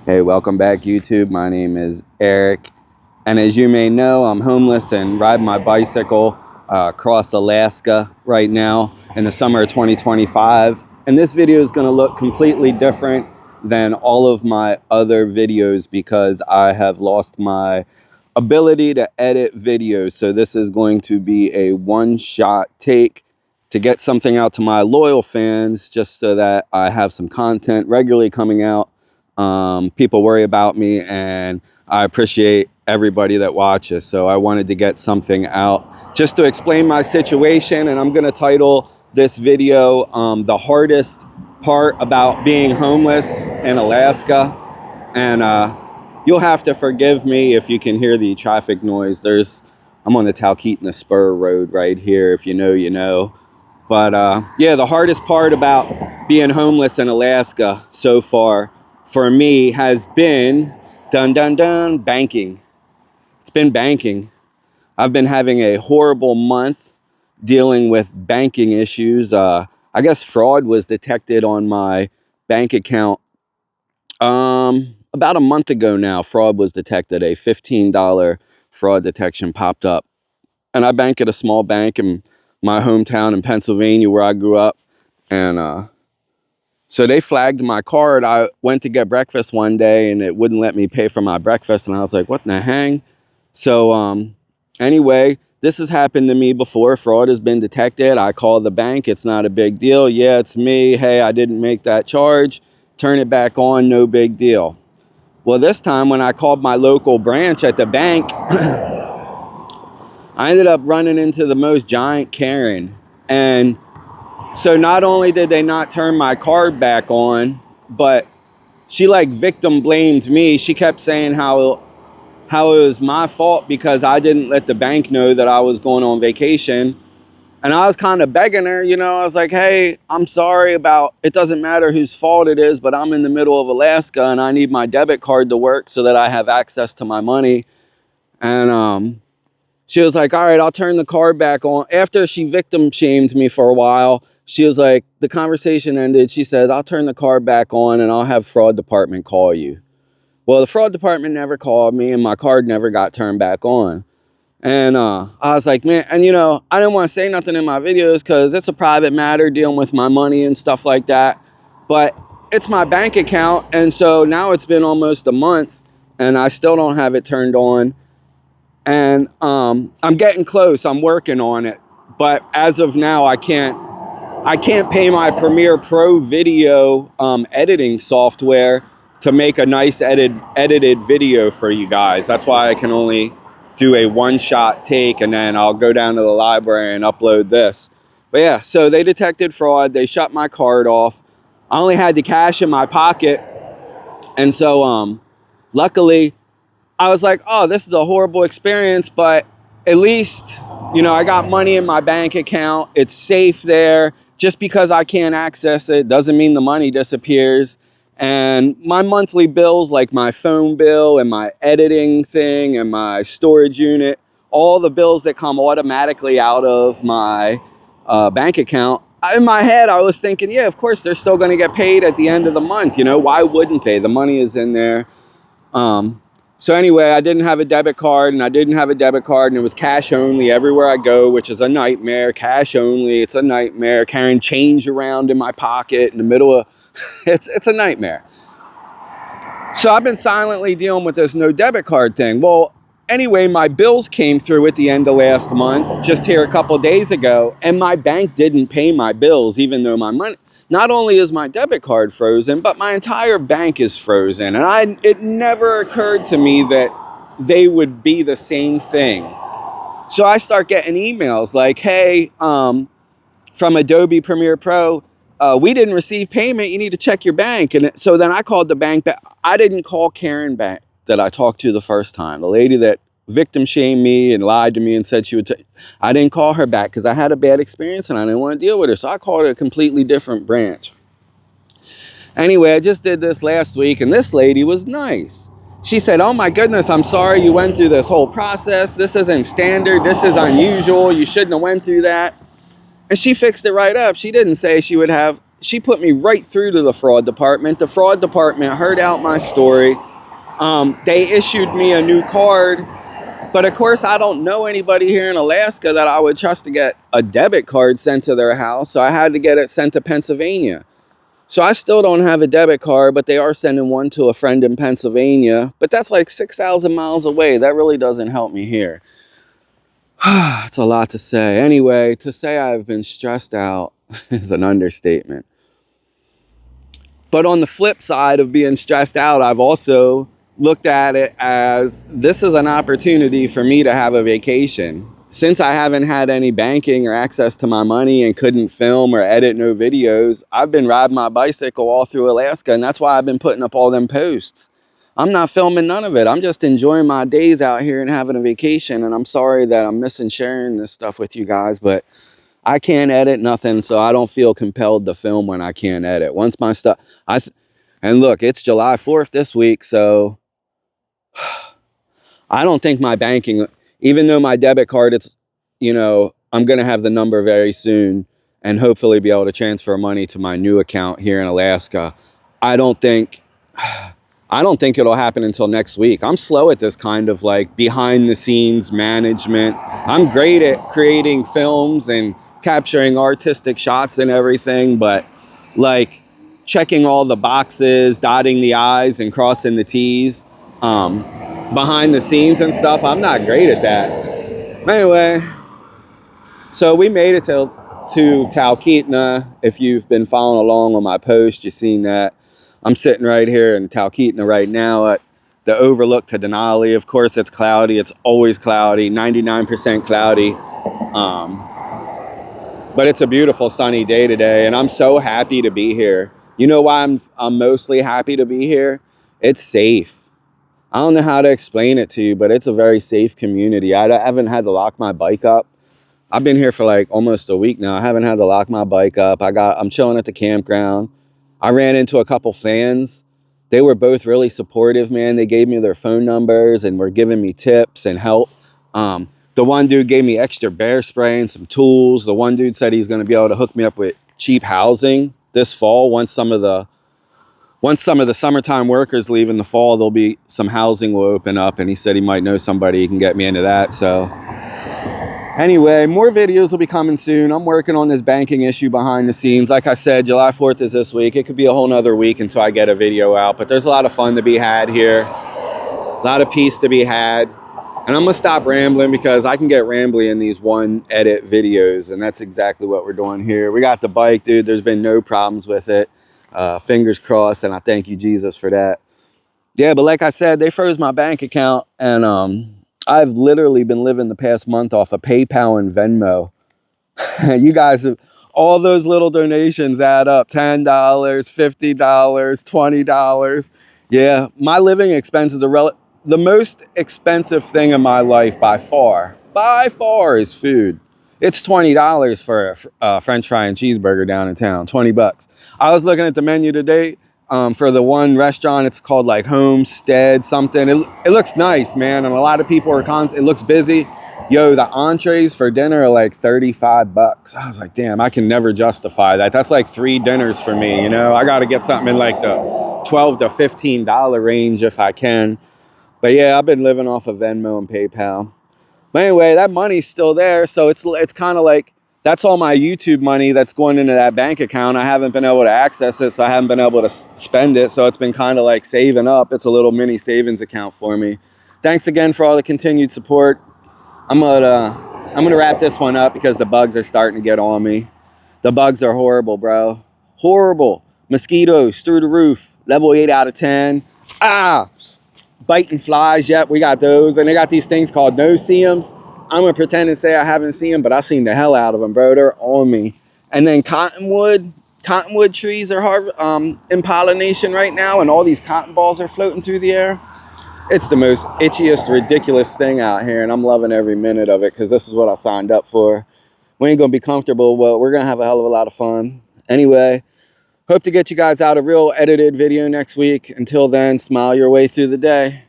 Hey, welcome back YouTube. My name is Eric, and as you may know, I'm homeless and ride my bicycle across Alaska right now in the summer of 2025. And this video is going to look completely different than all of my other videos because I have lost my ability to edit videos. So this is going to be a one-shot take to get something out to my loyal fans, just so that I have some content regularly coming out. People worry about me, and I appreciate everybody that watches. So I wanted to get something out just to explain my situation, and I'm going to title this video the hardest part about being homeless in Alaska. And you'll have to forgive me if you can hear the traffic noise. I'm on the Taletna Spur Road right here. If you know, you know. But yeah, the hardest part about being homeless in Alaska so far for me has been banking. It's been banking. I've been having a horrible month dealing with banking issues. I guess fraud was detected on my bank account about a month ago now. Fraud was detected. A $15 fraud detection popped up. And I bank at a small bank in my hometown in Pennsylvania where I grew up. And so they flagged my card. I went to get breakfast one day and it wouldn't let me pay for my breakfast. And I was like, what in the hang? So anyway, this has happened to me before. Fraud has been detected. I call the bank. It's not a big deal. Yeah, it's me. Hey, I didn't make that charge. Turn it back on. No big deal. Well, this time when I called my local branch at the bank, I ended up running into the most giant Karen. And so not only did they not turn my card back on, but she like victim blamed me. She kept saying how it was my fault because I didn't let the bank know that I was going on vacation. And I was kind of begging her, you know, I was like, hey, I'm sorry about, it doesn't matter whose fault it is, but I'm in the middle of Alaska and I need my debit card to work so that I have access to my money. And she was like, all right, I'll turn the card back on. After she victim shamed me for a while, she was like, the conversation ended. She said, I'll turn the card back on and I'll have fraud department call you. Well, the fraud department never called me and my card never got turned back on. And I was like, man, and you know, I didn't want to say nothing in my videos because it's a private matter dealing with my money and stuff like that. But it's my bank account. And so now it's been almost a month and I still don't have it turned on. And I'm getting close. I'm working on it. But as of now, I can't pay my Premiere Pro video editing software to make a nice edited video for you guys. That's why I can only do a one-shot take, and then I'll go down to the library and upload this. But yeah, so they detected fraud. They shut my card off. I only had the cash in my pocket. And so luckily, I was like, oh, this is a horrible experience, but at least, you know, I got money in my bank account. It's safe there. Just because I can't access it doesn't mean the money disappears. And my monthly bills, like my phone bill and my editing thing and my storage unit, all the bills that come automatically out of my bank account, in my head, I was thinking, yeah, of course, they're still going to get paid at the end of the month. You know, why wouldn't they? The money is in there. So anyway, I didn't have a debit card and it was cash only everywhere I go, which is a nightmare. Cash only, it's a nightmare. Carrying change around in my pocket in the middle of, it's a nightmare. So I've been silently dealing with this no debit card thing. Well, anyway, my bills came through at the end of last month, just here a couple days ago, and my bank didn't pay my bills, even though my money, not only is my debit card frozen, but my entire bank is frozen. And it never occurred to me that they would be the same thing. So I start getting emails like, hey, from Adobe Premiere Pro, we didn't receive payment. You need to check your bank. And so then I called the bank back. I didn't call Karen back that I talked to the first time. The lady that victim shamed me and lied to me and said she would I didn't call her back because I had a bad experience and I didn't want to deal with her. So I called a completely different branch. Anyway, I just did this last week and this lady was nice. She said, oh my goodness, I'm sorry you went through this whole process. This isn't standard. This is unusual. You shouldn't have went through that. And she fixed it right up. She didn't say she she put me right through to the fraud department. The fraud department heard out my story. They issued me a new card. But of course, I don't know anybody here in Alaska that I would trust to get a debit card sent to their house. So I had to get it sent to Pennsylvania. So I still don't have a debit card, but they are sending one to a friend in Pennsylvania. But that's like 6,000 miles away. That really doesn't help me here. It's a lot to say. Anyway, to say I've been stressed out is an understatement. But on the flip side of being stressed out, I've also looked at it as this is an opportunity for me to have a vacation. Since I haven't had any banking or access to my money and couldn't film or edit no videos, I've been riding my bicycle all through Alaska, and that's why I've been putting up all them posts. I'm not filming none of it. I'm just enjoying my days out here and having a vacation, and I'm sorry that I'm missing sharing this stuff with you guys, but I can't edit nothing, so I don't feel compelled to film when I can't edit. Once my stuff, and look, it's July 4th this week, so I don't think my banking, even though my debit card, it's, you know, I'm going to have the number very soon and hopefully be able to transfer money to my new account here in Alaska. I don't think it'll happen until next week. I'm slow at this kind of like behind the scenes management. I'm great at creating films and capturing artistic shots and everything, but like checking all the boxes, dotting the I's and crossing the T's, behind the scenes and stuff, I'm not great at that. Anyway, so we made it to Taletna. If you've been following along on my post, you've seen that. I'm sitting right here in Taletna right now at the overlook to Denali. Of course, it's cloudy. It's always cloudy, 99% cloudy. But it's a beautiful sunny day today, and I'm so happy to be here. You know why I'm mostly happy to be here? It's safe. I don't know how to explain it to you, but it's a very safe community. I haven't had to lock my bike up. I've been here for like almost a week now. I haven't had to lock my bike up. I'm chilling at the campground. I ran into a couple fans. They were both really supportive, man. They gave me their phone numbers and were giving me tips and help. The one dude gave me extra bear spray and some tools. The one dude said he's going to be able to hook me up with cheap housing this fall. Once some of the summertime workers leave in the fall, there'll be some housing will open up, and he said he might know somebody who can get me into that. So anyway, more videos will be coming soon. I'm working on this banking issue behind the scenes. Like I said, July 4th is this week. It could be a whole nother week until I get a video out, but there's a lot of fun to be had here. A lot of peace to be had. And I'm gonna stop rambling because I can get rambly in these one edit videos, and that's exactly what we're doing here. We got the bike, dude. There's been no problems with it. Fingers crossed, and I thank you, Jesus, for that. Yeah, but like I said, they froze my bank account, and I've literally been living the past month off of PayPal and Venmo. You guys, all those little donations add up. $10, $50, $20. Yeah, my living expenses are the most expensive thing in my life by far is food. It's $20 for a French fry and cheeseburger down in town, 20 bucks. I was looking at the menu today for the one restaurant. It's called like Homestead something. It looks nice, man. And a lot of people are it looks busy. Yo, the entrees for dinner are like 35 bucks. I was like, damn, I can never justify that. That's like 3 dinners for me, you know? I got to get something in like the $12 to $15 range if I can. But yeah, I've been living off of Venmo and PayPal. But anyway, that money's still there. So it's kind of like, that's all my YouTube money that's going into that bank account. I haven't been able to access it, so I haven't been able to spend it. So it's been kind of like saving up. It's a little mini savings account for me. Thanks again for all the continued support. I'm gonna wrap this one up because the bugs are starting to get on me. The bugs are horrible, bro. Horrible. Mosquitoes through the roof. Level 8 out of 10. Biting flies, yep, we got those. And they got these things called no-see-ums. I'm going to pretend and say I haven't seen them, but I've seen the hell out of them, bro. They're on me. And then cottonwood trees are in pollination right now, and all these cotton balls are floating through the air. It's the most itchiest, ridiculous thing out here, and I'm loving every minute of it because this is what I signed up for. We ain't going to be comfortable, but we're going to have a hell of a lot of fun. Anyway, hope to get you guys out a real edited video next week. Until then, smile your way through the day.